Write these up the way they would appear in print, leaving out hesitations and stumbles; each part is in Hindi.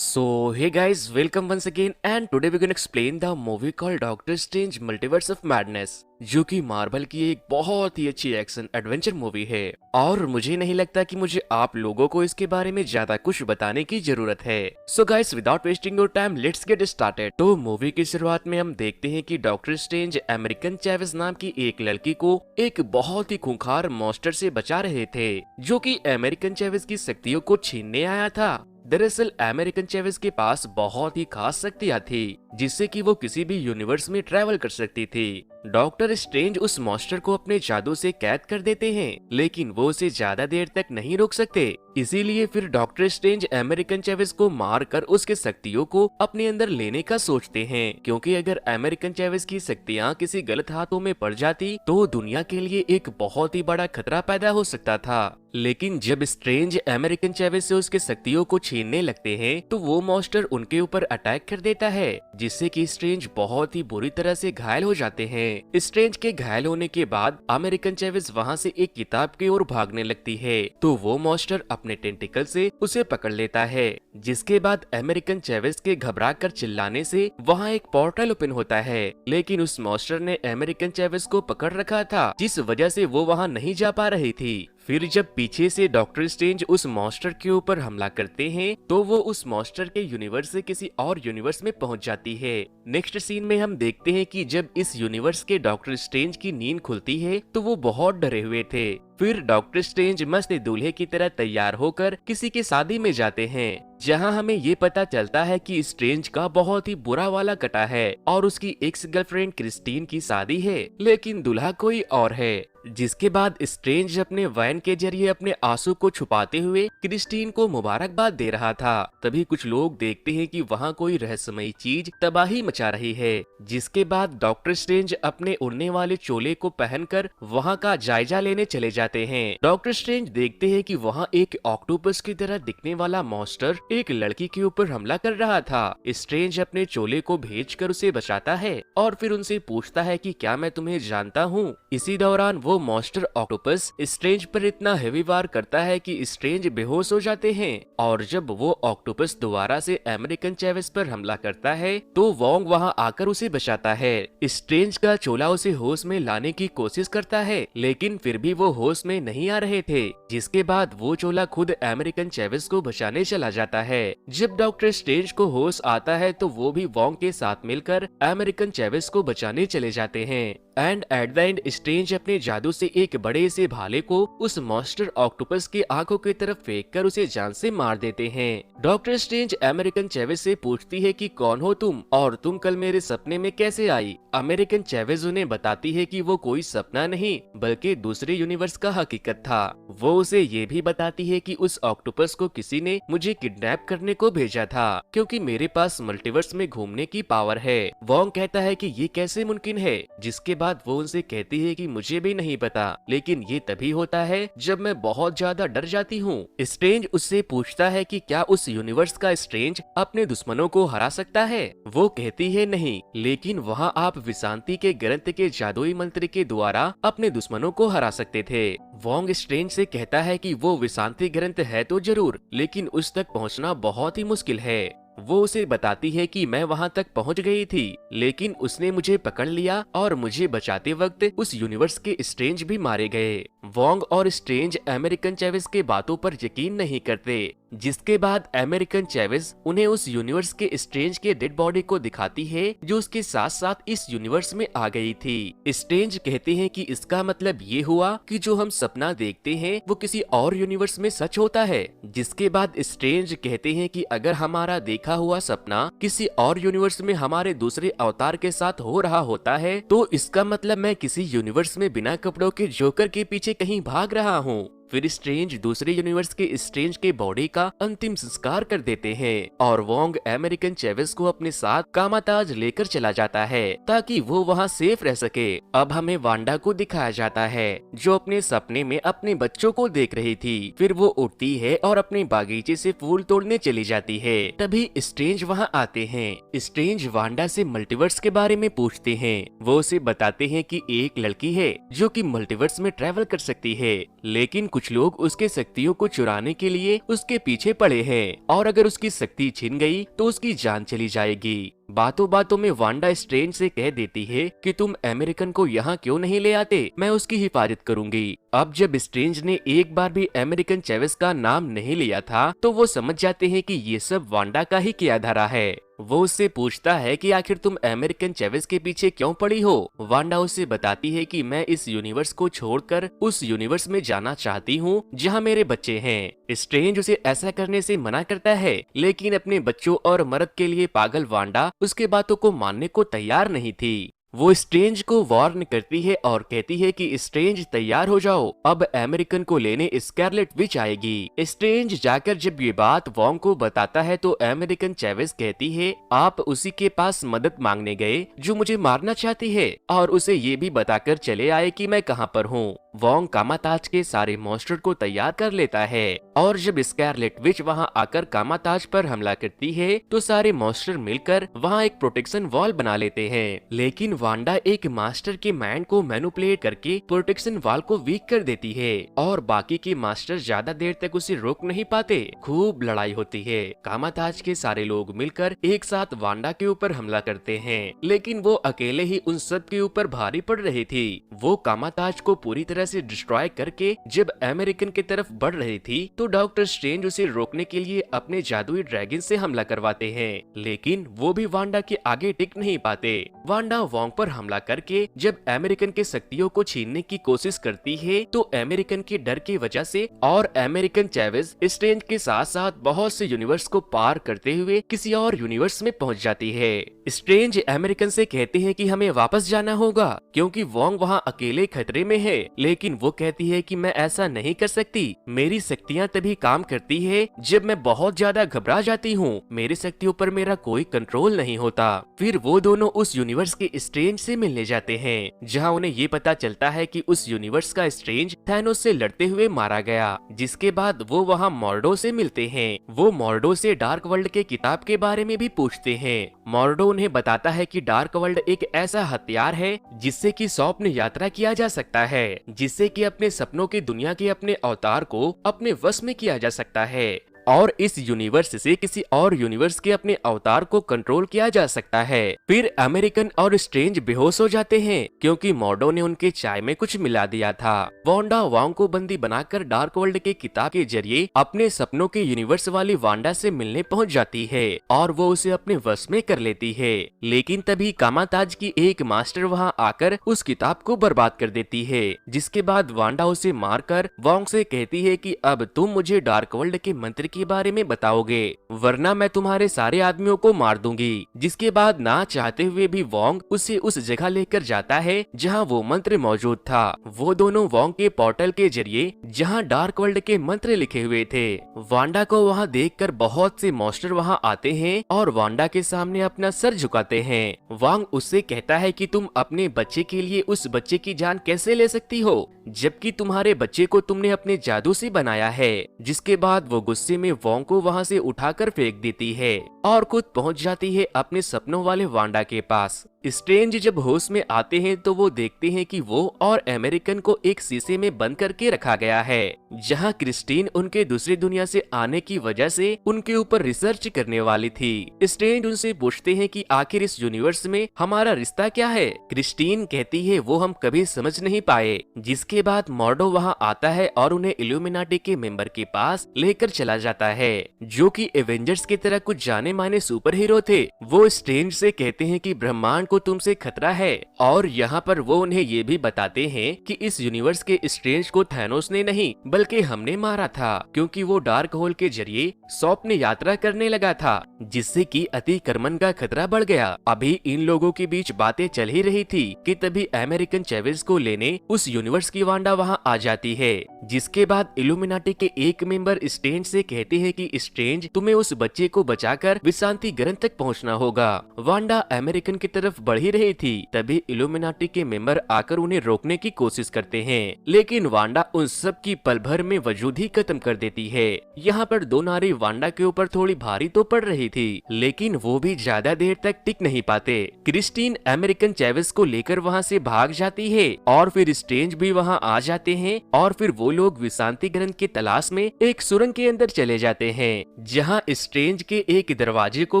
So, hey guys, welcome once again and today we're gonna explain the movie called Doctor Strange Multiverse of Madness, जो कि मार्वल की एक बहुत ही अच्छी एक्शन एडवेंचर मूवी है और मुझे नहीं लगता कि मुझे आप लोगों को इसके बारे में ज्यादा कुछ बताने की जरूरत है। So guys, without wasting your time let's get started. तो मूवी की शुरुआत में हम देखते हैं कि डॉक्टर स्ट्रेंज अमेरिकन चैवेज नाम की एक लड़की को एक बहुत ही खूंखार मॉन्स्टर से बचा रहे थे, जो कि अमेरिकन चैवेज की शक्तियों को छीनने आया था। दरअसल अमेरिकन चैवेज के पास बहुत ही खास शक्तियां थी, जिससे कि वो किसी भी यूनिवर्स में ट्रैवल कर सकती थी। डॉक्टर स्ट्रेंज उस मॉन्स्टर को अपने जादू से कैद कर देते हैं, लेकिन वो उसे ज्यादा देर तक नहीं रोक सकते। इसीलिए फिर डॉक्टर स्ट्रेंज अमेरिकन चैवेज को मार कर उसके शक्तियों को अपने अंदर लेने का सोचते हैं, क्योंकि अगर अमेरिकन चैवेज की शक्तियां किसी गलत हाथों में पड़ जाती तो दुनिया के लिए एक बहुत ही बड़ा खतरा पैदा हो सकता था। लेकिन जब स्ट्रेंज अमेरिकन चैवेज से उसके शक्तियों को छीनने लगते हैं तो वो मॉन्स्टर उनके ऊपर अटैक कर देता है, जिससे कि स्ट्रेंज बहुत ही बुरी तरह से घायल हो जाते हैं। स्ट्रेंज के घायल होने के बाद अमेरिकन चैवेज वहां से एक किताब की ओर भागने लगती है, तो वो मॉन्स्टर अपने टेंटिकल से उसे पकड़ लेता है, जिसके बाद अमेरिकन चैवेज के घबरा कर चिल्लाने से वहां एक पोर्टल ओपन होता है। लेकिन उस मॉन्स्टर ने अमेरिकन चैवेज को पकड़ रखा था, जिस वजह से वो वहां नहीं जा पा रही थी। फिर जब पीछे से डॉक्टर स्ट्रेंज उस मॉन्स्टर के ऊपर हमला करते हैं तो वो उस मॉन्स्टर के यूनिवर्स से किसी और यूनिवर्स में पहुंच जाती है। नेक्स्ट सीन में हम देखते हैं कि जब इस यूनिवर्स के डॉक्टर स्ट्रेंज की नींद खुलती है तो वो बहुत डरे हुए थे। फिर डॉक्टर स्ट्रेंज मस्त दूल्हे की तरह तैयार होकर किसी की शादी में जाते हैं, जहां हमें ये पता चलता है कि स्ट्रेंज का बहुत ही बुरा वाला कटा है और उसकी एक्स गर्लफ्रेंड क्रिस्टीन की शादी है, लेकिन दूल्हा कोई और है। जिसके बाद स्ट्रेंज अपने वैन के जरिए अपने आंसू को छुपाते हुए क्रिस्टीन को मुबारकबाद दे रहा था। तभी कुछ लोग देखते हैं कि वहां कोई रहस्यमयी चीज तबाही मचा रही है। जिसके बाद डॉक्टर स्ट्रेंज अपने उड़ने वाले चोले को पहनकर वहां का जायजा लेने चले जाते हैं। डॉक्टर स्ट्रेंज देखते हैं कि वहां एक ऑक्टोपस की तरह दिखने वाला मॉन्स्टर एक लड़की के ऊपर हमला कर रहा था। स्ट्रेंज अपने चोले को भेजकर उसे बचाता है और फिर उनसे पूछता है कि क्या मैं तुम्हें जानता हूँ। इसी दौरान वो मॉन्स्टर ऑक्टोपस स्ट्रेंज पर इतना हेवी वार करता है कि स्ट्रेंज बेहोश हो जाते हैं। और जब वो ऑक्टोपस दोबारा से अमेरिकन चैवेज पर हमला करता है तो वोंग वहां आकर उसे बचाता है। स्ट्रेंज का चोला उसे होश में लाने की कोशिश करता है, लेकिन फिर भी वो होश में नहीं आ रहे थे। जिसके बाद वो चोला खुद अमेरिकन चैवेज को बचाने चला जाता है। जब डॉक्टर स्ट्रेंज को होश आता है तो वो भी वोंग के साथ मिलकर अमेरिकन चैवेज को बचाने चले जाते हैं। And at the end strange अपने जादू से एक बड़े से भाले को उस मॉन्स्टर ऑक्टोपस की आंखों की तरफ फेंक कर उसे जान से मार देते हैं। डॉक्टर स्ट्रेंज अमेरिकन चैवेज से पूछती है कि कौन हो तुम और तुम कल मेरे सपने में कैसे आई। अमेरिकन चैवेज उन्हें बताती है कि वो कोई सपना नहीं बल्कि दूसरे यूनिवर्स का हकीकत था। वो उसे ये भी बताती है कि उस ऑक्टोपस को किसी ने मुझे किडनैप करने को भेजा था, क्योंकि मेरे पास मल्टीवर्स में घूमने की पावर है। वोंग कहता है कि ये कैसे मुमकिन है, जिसके बाद वो उनसे कहती है कि मुझे भी नहीं पता, लेकिन ये तभी होता है जब मैं बहुत ज्यादा डर जाती हूँ। स्ट्रेंज उससे पूछता है कि क्या उस यूनिवर्स का स्ट्रेंज अपने दुश्मनों को हरा सकता है। वो कहती है नहीं, लेकिन वहाँ आप विशांति के ग्रंथ के जादुई मंत्र के द्वारा अपने दुश्मनों को हरा सकते थे। वोंग स्ट्रेंज से कहता है कि वो विशांति ग्रंथ है तो जरूर, लेकिन उस तक पहुँचना बहुत ही मुश्किल है। वो उसे बताती है कि मैं वहां तक पहुंच गई थी, लेकिन उसने मुझे पकड़ लिया और मुझे बचाते वक्त उस यूनिवर्स के स्ट्रेंज भी मारे गए। वोंग और स्ट्रेंज अमेरिकन चैवेज के बातों पर यकीन नहीं करते। जिसके बाद अमेरिकन चैवेज उन्हें उस यूनिवर्स के स्ट्रेंज के डेड बॉडी को दिखाती है, जो उसके साथ साथ इस यूनिवर्स में आ गई थी। स्ट्रेंज कहते हैं कि इसका मतलब ये हुआ कि जो हम सपना देखते हैं वो किसी और यूनिवर्स में सच होता है। जिसके बाद स्ट्रेंज कहते हैं कि अगर हमारा देखा हुआ सपना किसी और यूनिवर्स में हमारे दूसरे अवतार के साथ हो रहा होता है तो इसका मतलब मैं किसी यूनिवर्स में बिना कपड़ों के जोकर के पीछे कहीं भाग रहा हूँ। फिर स्ट्रेंज दूसरे यूनिवर्स के स्ट्रेंज के बॉडी का अंतिम संस्कार कर देते हैं और वोंग अमेरिकन चैवेज को अपने साथ कामाताज लेकर चला जाता है ताकि वो वहाँ सेफ रह सके। अब हमें वांडा को दिखाया जाता है, जो अपने सपने में अपने बच्चों को देख रही थी। फिर वो उठती है और अपने बागीचे से फूल तोड़ने चली जाती है। तभी स्ट्रेंज वहाँ आते हैं। स्ट्रेंज वांडा से मल्टीवर्स के बारे में पूछते हैं। वो उसे बताते हैं कि एक लड़की है जो कि मल्टीवर्स में ट्रैवल कर सकती है, लेकिन कुछ लोग उसके शक्तियों को चुराने के लिए उसके पीछे पड़े हैं और अगर उसकी शक्ति छिन गई तो उसकी जान चली जाएगी। बातों बातों में वांडा स्ट्रेंज से कह देती है कि तुम अमेरिकन को यहाँ क्यों नहीं ले आते, मैं उसकी हिफाजत करूंगी। अब जब स्ट्रेंज ने एक बार भी अमेरिकन चेवेस का नाम नहीं लिया था तो वो समझ जाते हैं कि ये सब वांडा का ही किया धरा है। वो उससे पूछता है कि आखिर तुम अमेरिकन चेवेस के पीछे क्यों पड़ी हो। वांडा उसे बताती है कि मैं इस यूनिवर्स को छोड़कर उस यूनिवर्स में जाना चाहती हूँ जहाँ मेरे बच्चे हैं। स्ट्रेंज उसे ऐसा करने से मना करता है, लेकिन अपने बच्चों और मर्द के लिए पागल वांडा उसके बातों को मानने को तैयार नहीं थी। वो स्ट्रेंज को वार्न करती है और कहती है कि स्ट्रेंज तैयार हो जाओ, अब अमेरिकन को लेने स्कारलेट विच आएगी। स्ट्रेंज जाकर जब ये बात वोंग को बताता है तो अमेरिकन चेवेस कहती है आप उसी के पास मदद मांगने गए जो मुझे मारना चाहती है और उसे ये भी बताकर चले आए कि मैं कहाँ पर हूँ। वोंग कामाताज के सारे मॉन्स्टर को तैयार कर लेता है और जब स्कारलेट विच वहाँ आकर कामाताज पर हमला करती है तो सारे मॉन्स्टर मिलकर वहाँ एक प्रोटेक्शन वॉल बना लेते हैं, लेकिन वांडा एक मास्टर के माइंड को मैनिपुलेट करके प्रोटेक्शन वॉल को वीक कर देती है और बाकी के मास्टर ज्यादा देर तक उसे रोक नहीं पाते। खूब लड़ाई होती है। कामाताज के सारे लोग मिलकर एक साथ वांडा के ऊपर हमला करते हैं, लेकिन वो अकेले ही उन सब के ऊपर भारी पड़ रही थी। वो कामाताज को पूरी तरह से डिस्ट्रॉय करके जब अमेरिकन की तरफ बढ़ रही थी तो डॉक्टर स्ट्रेंज उसे रोकने के लिए अपने जादुई ड्रैगन से हमला करवाते हैं, लेकिन वो भी वांडा के आगे टिक नहीं पाते। वांडा वोंग पर हमला करके जब अमेरिकन के शक्तियों को छीनने की कोशिश करती है तो अमेरिकन के डर की वजह से और अमेरिकन चेवेस स्ट्रेंज के साथ साथ बहुत से यूनिवर्स को पार करते हुए किसी और यूनिवर्स में पहुंच जाती है। स्ट्रेंज अमेरिकन से कहते हैं कि हमें वापस जाना होगा क्योंकि वोंग वहाँ अकेले खतरे में है, लेकिन वो कहती है कि मैं ऐसा नहीं कर सकती। मेरी शक्तियाँ तभी काम करती है जब मैं बहुत ज्यादा घबरा जाती हूँ, मेरी शक्तियों पर मेरा कोई कंट्रोल नहीं होता। फिर वो दोनों उस यूनिवर्स के स्ट्रेंज से मिलने जाते हैं जहाँ उन्हें ये पता चलता है कि उस यूनिवर्स का स्ट्रेंज थैनोस से लड़ते हुए मारा गया। जिसके बाद वो वहाँ मॉर्डो से मिलते हैं। वो मॉर्डो से डार्क वर्ल्ड के किताब के बारे में भी पूछते हैं। मॉर्डो उन्हें बताता है कि डार्क वर्ल्ड एक ऐसा हथियार है जिससे कि स्वप्न यात्रा किया जा सकता है, जिससे कि अपने सपनों की दुनिया के अपने अवतार को अपने वश में किया जा सकता है और इस यूनिवर्स से किसी और यूनिवर्स के अपने अवतार को कंट्रोल किया जा सकता है। फिर अमेरिकन और स्ट्रेंज बेहोश हो जाते हैं क्योंकि मॉर्डो ने उनके चाय में कुछ मिला दिया था। वांडा वोंग को बंदी बनाकर डार्क वर्ल्ड के किताब के जरिए अपने सपनों के यूनिवर्स वाली वांडा से मिलने पहुंच जाती है और वो उसे अपने वश में कर लेती है, लेकिन तभी कामाताज की एक मास्टर वहाँ आकर उस किताब को बर्बाद कर देती है। जिसके बाद वांडा उसे मारकर वोंग से कहती है कि अब तुम मुझे डार्क वर्ल्ड के मंत्र के बारे में बताओगे वरना मैं तुम्हारे सारे आदमियों को मार दूंगी। जिसके बाद ना चाहते हुए भी वोंग उसे उस जगह लेकर जाता है जहां वो मंत्र मौजूद था। वो दोनों वोंग के पोर्टल के जरिए जहां डार्क वर्ल्ड के मंत्र लिखे हुए थे। वांडा को वहां देखकर बहुत से मॉन्स्टर वहां आते हैं और वांडा के सामने अपना सर झुकाते हैं। वोंग उससे कहता है कि तुम अपने बच्चे के लिए उस बच्चे की जान कैसे ले सकती हो जबकि तुम्हारे बच्चे को तुमने अपने जादू से बनाया है। जिसके बाद वो गुस्से में वोंग को वहां से उठाकर फेंक देती है और खुद पहुंच जाती है अपने सपनों वाले वांडा के पास। स्ट्रेंज जब होश में आते हैं तो वो देखते हैं कि वो और अमेरिकन को एक शीशे में बंद करके रखा गया है जहां क्रिस्टीन उनके दूसरी दुनिया से आने की वजह से उनके ऊपर रिसर्च करने वाली थी। स्ट्रेंज उनसे पूछते हैं कि आखिर इस यूनिवर्स में हमारा रिश्ता क्या है। क्रिस्टीन कहती है वो हम कभी समझ नहीं पाए। जिसके बाद मॉर्डो वहां आता है और उन्हें इल्यूमिनाटी के मेंबर के पास लेकर चला जाता है जो कि एवेंजर्स की तरह कुछ जाने माने सुपर हीरो थे। वो स्ट्रेंज से कहते हैं कि ब्रह्मांड को तुमसे खतरा है और यहाँ पर वो उन्हें ये भी बताते हैं कि इस यूनिवर्स के स्ट्रेंज को थैनोस ने नहीं बल्कि हमने मारा था क्योंकि वो डार्क होल के जरिए स्वप्न यात्रा करने लगा था जिससे कि अतिक्रमण का खतरा बढ़ गया। अभी इन लोगों के बीच बातें चल ही रही थी कि तभी अमेरिकन चेवेस को लेने उस यूनिवर्स की वांडा वहाँ आ जाती है। जिसके बाद इल्यूमिनाटी के एक मेंबर स्ट्रेंज से कहते हैं कि स्ट्रेंज तुम्हें उस बच्चे को बचाकर विशांति ग्रह तक पहुंचना होगा। वांडा अमेरिकन की तरफ बढ़ ही रही थी, तभी इल्यूमिनाटी के मेंबर आकर उन्हें रोकने की कोशिश करते हैं, लेकिन वांडा उन सब की पल भर में वजूद ही खत्म कर देती है। यहाँ पर दो नारी वांडा के ऊपर थोड़ी भारी तो पड़ रही थी, लेकिन वो भी ज्यादा देर तक टिक नहीं पाते। क्रिस्टीन अमेरिकन चेविस को लेकर वहाँ से भाग जाती है और फिर स्ट्रेंज भी वहाँ आ जाते हैं और फिर वो लोग विशांति ग्रंथ की तलाश में एक सुरंग के अंदर चले जाते हैं, जहाँ स्ट्रेंज के एक दरवाजे को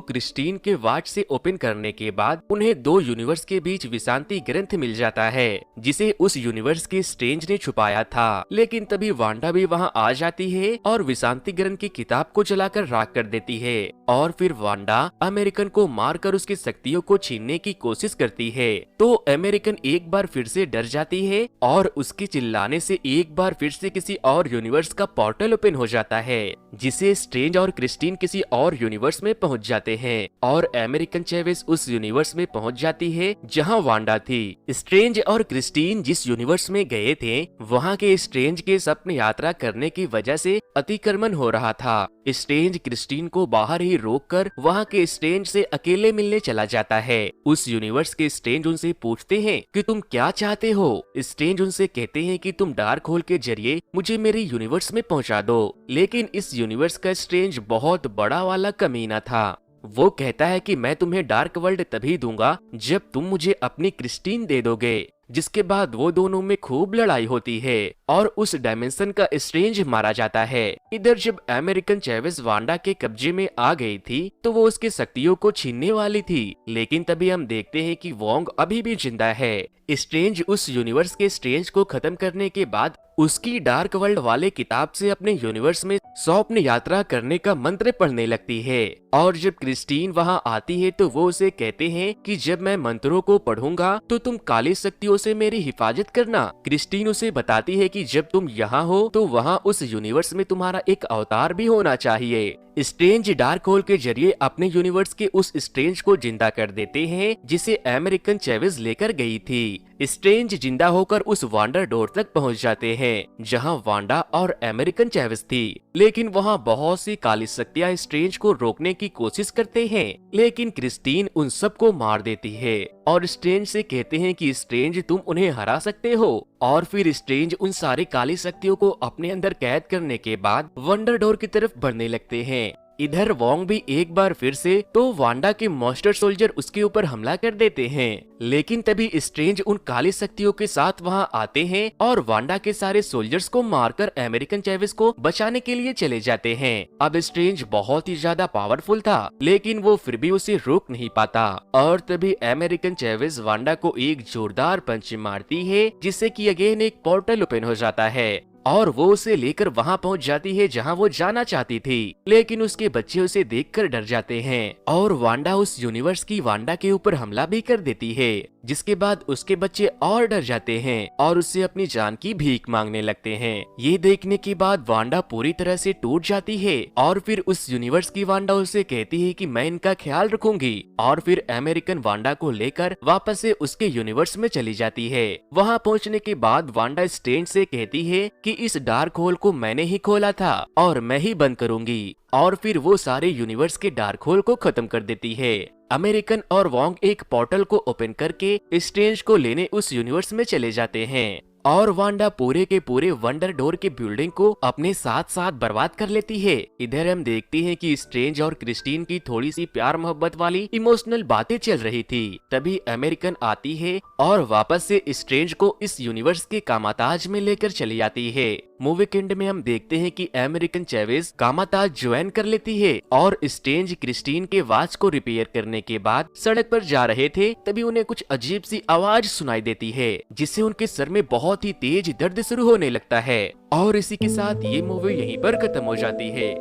क्रिस्टीन के वाच से ओपन करने के बाद उन्हें दो यूनिवर्स के बीच विशांति ग्रंथ मिल जाता है, जिसे उस यूनिवर्स के स्ट्रेंज ने छुपाया था। लेकिन तभी वांडा भी वहाँ आ जाती है और विशांति ग्रंथ की किताब को जलाकर राख कर देती है और फिर वांडा अमेरिकन को मारकर उसकी शक्तियों को छीनने की कोशिश करती है। तो अमेरिकन एक बार फिर से डर जाती है और उसके चिल्लाने से एक बार फिर से किसी और यूनिवर्स का पोर्टल ओपन हो जाता है, जिसे स्ट्रेंज और क्रिस्टीन किसी और यूनिवर्स में पहुंच जाते हैं और अमेरिकन चेविस उस यूनिवर्स में पहुंच जाती है जहां वांडा थी। स्ट्रेंज और क्रिस्टीन जिस यूनिवर्स में गए थे, वहां के स्ट्रेंज के सपने यात्रा करने की वजह से अतिक्रमण हो रहा था। स्ट्रेंज क्रिस्टीन को बाहर ही रोककर वहां के स्ट्रेंज से अकेले मिलने चला जाता है। उस यूनिवर्स के स्ट्रेंज उनसे पूछते हैं कि तुम क्या चाहते हो। स्ट्रेंज उनसे कहते हैं कि तुम डार्क होल के जरिए मुझे मेरे यूनिवर्स में पहुंचा दो, लेकिन इस यूनिवर्स का स्ट्रेंज बहुत बड़ा वाला कमीना था। वो कहता है कि मैं तुम्हें डार्क वर्ल्ड तभी दूंगा जब तुम मुझे अपनी क्रिस्टीन दे दोगे। जिसके बाद वो दोनों में खूब लड़ाई होती है और उस डायमेंशन का स्ट्रेंज मारा जाता है। इधर जब अमेरिकन चेविस वांडा के कब्जे में आ गई थी तो वो उसकी शक्तियों को छीनने वाली थी, लेकिन तभी हम देखते हैं कि वोंग अभी भी जिंदा है। स्ट्रेंज उस यूनिवर्स के स्ट्रेंज को खत्म करने के बाद उसकी डार्क वर्ल्ड वाले किताब से अपने यूनिवर्स में स्वप्न यात्रा करने का मंत्र पढ़ने लगती है और जब क्रिस्टीन वहां आती है तो वो उसे कहते हैं कि जब मैं मंत्रों को पढ़ूंगा तो तुम काली शक्तियों से मेरी हिफाजत करना। क्रिस्टीन उसे बताती है कि जब तुम यहाँ हो तो वहाँ उस यूनिवर्स में तुम्हारा एक अवतार भी होना चाहिए। स्ट्रेंज डार्क होल के जरिए अपने यूनिवर्स के उस स्ट्रेंज को जिंदा कर देते हैं जिसे अमेरिकन चेविस लेकर गई थी। स्ट्रेंज जिंदा होकर उस वांडर डोर तक पहुंच जाते हैं जहां वांडा और अमेरिकन चेविस थी, लेकिन वहां बहुत सी काली शक्तियां स्ट्रेंज को रोकने की कोशिश करते हैं, लेकिन क्रिस्टीन उन सबको मार देती है और स्ट्रेंज से कहते हैं कि स्ट्रेंज तुम उन्हें हरा सकते हो। और फिर स्ट्रेंज उन सारी काली शक्तियों को अपने अंदर कैद करने के बाद वंडर डोर की तरफ बढ़ने लगते हैं। इधर वोंग भी एक बार फिर से तो वांडा के मॉन्स्टर सोल्जर उसके ऊपर हमला कर देते हैं, लेकिन तभी स्ट्रेंज उन काली शक्तियों के साथ वहां आते हैं और वांडा के सारे सोल्जर्स को मारकर अमेरिकन चेविस को बचाने के लिए चले जाते हैं। अब स्ट्रेंज बहुत ही ज्यादा पावरफुल था, लेकिन वो फिर भी उसे रोक नहीं पाता और तभी अमेरिकन चेविस वांडा को एक जोरदार पंच मारती है, जिससे कि अगेन एक पोर्टल ओपन हो जाता है और वो उसे लेकर वहां पहुंच जाती है जहां वो जाना चाहती थी, लेकिन उसके बच्चे उसे देखकर डर जाते हैं और वांडा उस यूनिवर्स की वांडा के ऊपर हमला भी कर देती है, जिसके बाद उसके बच्चे और डर जाते हैं और उससे अपनी जान की भीख मांगने लगते हैं। ये देखने के बाद वांडा पूरी तरह से टूट जाती है और फिर उस यूनिवर्स की वांडा उसे कहती है कि मैं इनका ख्याल रखूंगी और फिर अमेरिकन वांडा को लेकर वापस से उसके यूनिवर्स में चली जाती है। वहां पहुंचने के बाद वांडा स्ट्रेंज से कहती है कि इस डार्क होल को मैंने ही खोला था और मैं ही बंद करूंगी, और फिर वो सारे यूनिवर्स के डार्क होल को खत्म कर देती है। अमेरिकन और वोंग एक पोर्टल को ओपन करके स्ट्रेंज को लेने उस यूनिवर्स में चले जाते हैं और वांडा पूरे के पूरे वंडर डोर के बिल्डिंग को अपने साथ साथ बर्बाद कर लेती है। इधर हम देखते हैं कि स्ट्रेंज और क्रिस्टीन की थोड़ी सी प्यार मोहब्बत वाली इमोशनल बातें चल रही थी। तभी अमेरिकन आती है और वापस से स्ट्रेंज को इस यूनिवर्स के कामाताज में लेकर चली आती है। मूवी के एंड में हम देखते हैं कि अमेरिकन चेविस कामाताज ज्वाइन कर लेती है और स्ट्रेंज क्रिस्टीन के वॉच को रिपेयर करने के बाद सड़क पर जा रहे थे, तभी उन्हें कुछ अजीब सी आवाज सुनाई देती है, जिससे उनके सर में बहुत ही तेज दर्द शुरू होने लगता है और इसी के साथ ये मूवी यहीं पर खत्म हो जाती है।